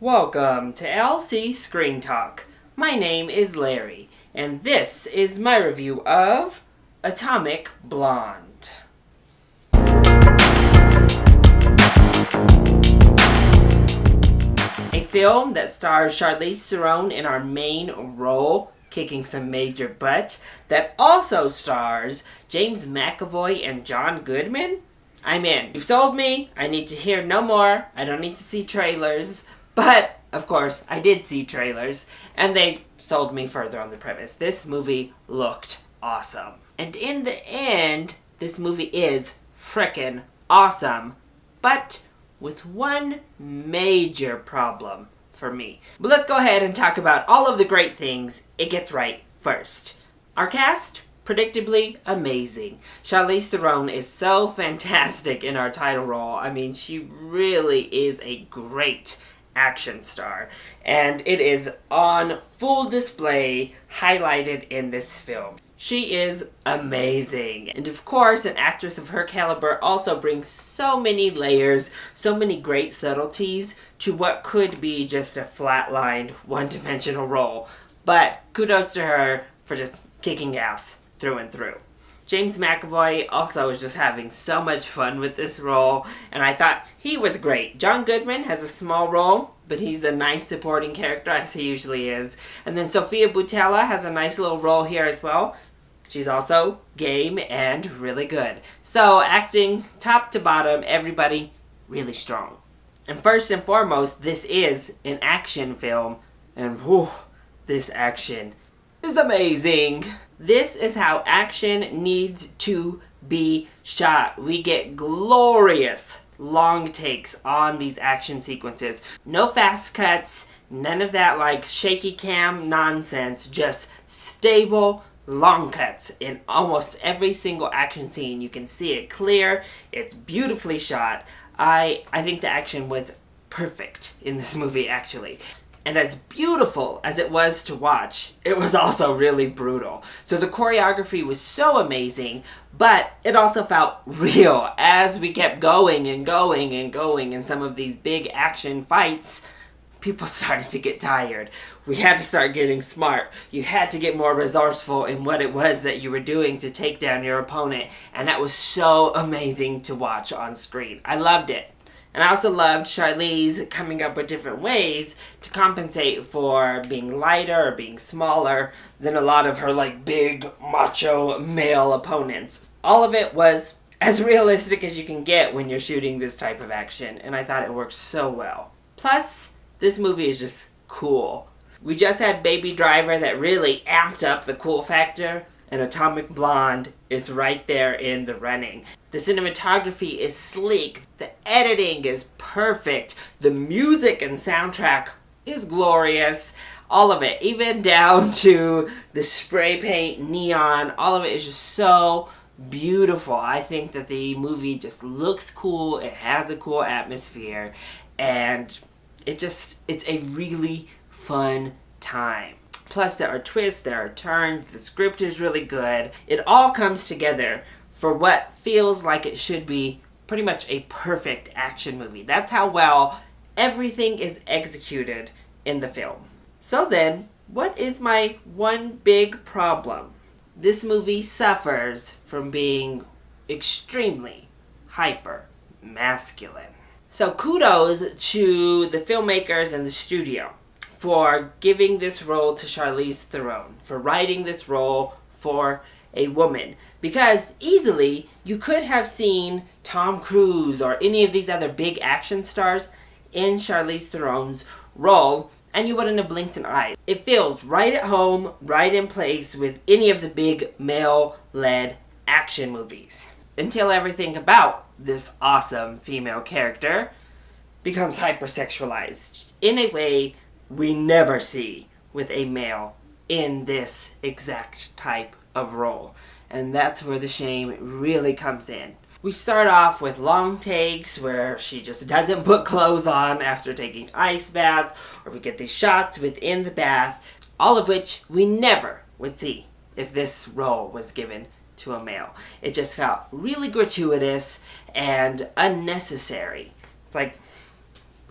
Welcome to LC Screen Talk. My name is Larry, and this is my review of Atomic Blonde. A film that stars Charlize Theron in our main role, kicking some major butt, that also stars James McAvoy and John Goodman? I'm in. You've sold me. I need to hear no more. I don't need to see trailers. But, of course, I did see trailers, and they sold me further on the premise. This movie looked awesome. And in the end, this movie is frickin' awesome, but with one major problem for me. But let's go ahead and talk about all of the great things it gets right first. Our cast? Predictably amazing. Charlize Theron is so fantastic in our title role. I mean, she really is a great action star, and it is on full display, highlighted in this film. She is amazing, and of course an actress of her caliber also brings so many layers, so many great subtleties to what could be just a flatlined, one-dimensional role. But kudos to her for just kicking ass through and through. James McAvoy also is just having so much fun with this role, and I thought he was great. John Goodman has a small role, but he's a nice supporting character, as he usually is. And then Sofia Boutella has a nice little role here as well. She's also game and really good. So, acting top to bottom, everybody really strong. And first and foremost, this is an action film, and whew, this action is amazing. This is how action needs to be shot. We get glorious long takes on these action sequences. No fast cuts, none of that like shaky cam nonsense, just stable long cuts in almost every single action scene. You can see it clear, it's beautifully shot. I think the action was perfect in this movie, actually. And as beautiful as it was to watch, it was also really brutal. So the choreography was so amazing, but it also felt real. As we kept going and going and going in some of these big action fights, people started to get tired. We had to start getting smart. You had to get more resourceful in what it was that you were doing to take down your opponent. And that was so amazing to watch on screen. I loved it. And I also loved Charlize coming up with different ways to compensate for being lighter or being smaller than a lot of her like big macho male opponents. All of it was as realistic as you can get when you're shooting this type of action, and I thought it worked so well. Plus, this movie is just cool. We just had Baby Driver that really amped up the cool factor, and Atomic Blonde is right there in the running. The cinematography is sleek, the editing is perfect, the music and soundtrack is glorious, all of it, even down to the spray paint, neon, all of it is just so beautiful. I think that the movie just looks cool, it has a cool atmosphere, and it's a really fun time. Plus, there are twists, there are turns, the script is really good. It all comes together for what feels like it should be pretty much a perfect action movie. That's how well everything is executed in the film. So then, what is my one big problem? This movie suffers from being extremely hyper masculine. So kudos to the filmmakers and the studio for giving this role to Charlize Theron, for writing this role for a woman. Because easily, you could have seen Tom Cruise or any of these other big action stars in Charlize Theron's role, and you wouldn't have blinked an eye. It feels right at home, right in place with any of the big male-led action movies. Until everything about this awesome female character becomes hypersexualized in a way we never see with a male in this exact type of role. And that's where the shame really comes in. We start off with long takes where she just doesn't put clothes on after taking ice baths, or we get these shots within the bath, all of which we never would see if this role was given to a male. It just felt really gratuitous and unnecessary. It's like,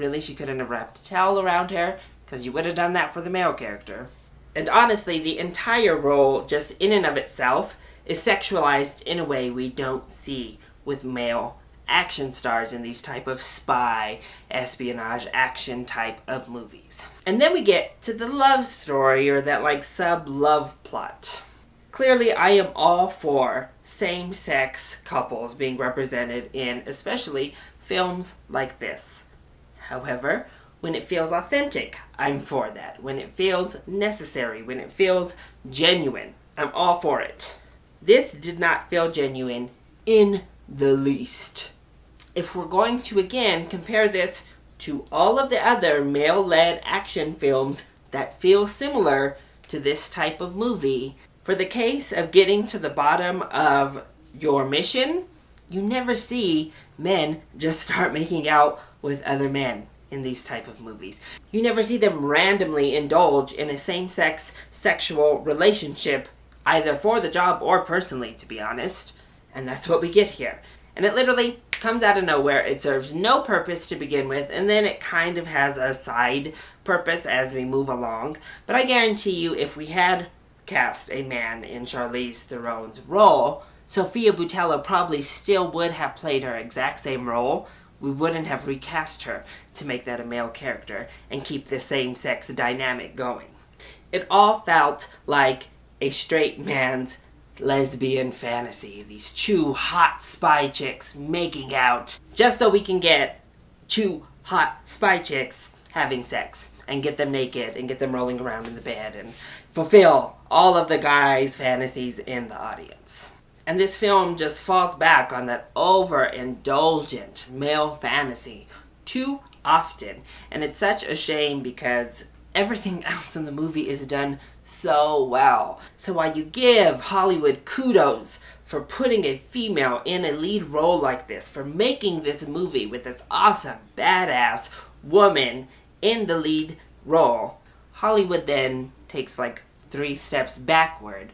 Really, she couldn't have wrapped a towel around her, because you would have done that for the male character. And honestly, the entire role, just in and of itself, is sexualized in a way we don't see with male action stars in these type of spy, espionage, action type of movies. And then we get to the love story, or that like sub-love plot. Clearly, I am all for same-sex couples being represented in especially films like this. However, when it feels authentic, I'm for that. When it feels necessary, when it feels genuine, I'm all for it. This did not feel genuine in the least. If we're going to again compare this to all of the other male-led action films that feel similar to this type of movie, for the case of getting to the bottom of your mission, you never see men just start making out with other men in these type of movies. You never see them randomly indulge in a same-sex sexual relationship, either for the job or personally, to be honest. And that's what we get here. And it literally comes out of nowhere. It serves no purpose to begin with, and then it kind of has a side purpose as we move along. But I guarantee you, if we had cast a man in Charlize Theron's role, Sofia Boutella probably still would have played her exact same role. We wouldn't have recast her to make that a male character and keep the same-sex dynamic going. It all felt like a straight man's lesbian fantasy. These two hot spy chicks making out just so we can get two hot spy chicks having sex and get them naked and get them rolling around in the bed and fulfill all of the guys' fantasies in the audience. And this film just falls back on that overindulgent male fantasy too often. And it's such a shame because everything else in the movie is done so well. So while you give Hollywood kudos for putting a female in a lead role like this, for making this movie with this awesome, badass woman in the lead role, Hollywood then takes like 3 steps backward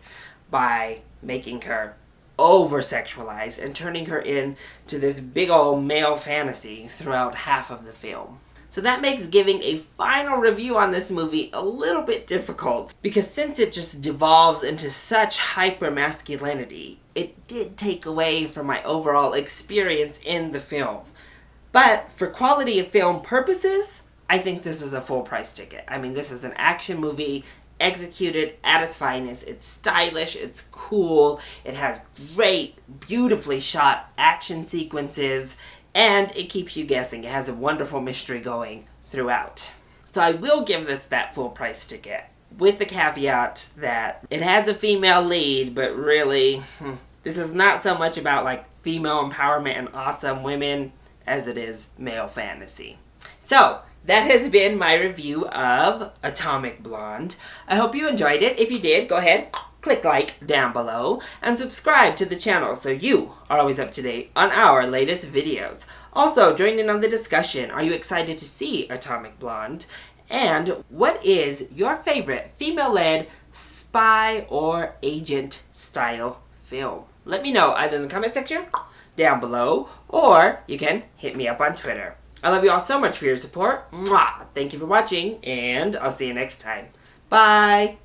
by making her over-sexualized and turning her into this big old male fantasy throughout half of the film. So that makes giving a final review on this movie a little bit difficult, because since it just devolves into such hyper-masculinity, it did take away from my overall experience in the film. But for quality of film purposes, I think this is a full price ticket. I mean, this is an action movie executed at its finest. It's stylish, it's cool, it has great, beautifully shot action sequences, and it keeps you guessing. It has a wonderful mystery going throughout. So I will give this that full price ticket, with the caveat that it has a female lead, but really, this is not so much about like female empowerment and awesome women as it is male fantasy. So, that has been my review of Atomic Blonde. I hope you enjoyed it. If you did, go ahead, click like down below, and subscribe to the channel so you are always up to date on our latest videos. Also, join in on the discussion. Are you excited to see Atomic Blonde? And what is your favorite female-led spy or agent style film? Let me know either in the comment section down below, or you can hit me up on Twitter. I love you all so much for your support. Mwah! Thank you for watching, and I'll see you next time. Bye!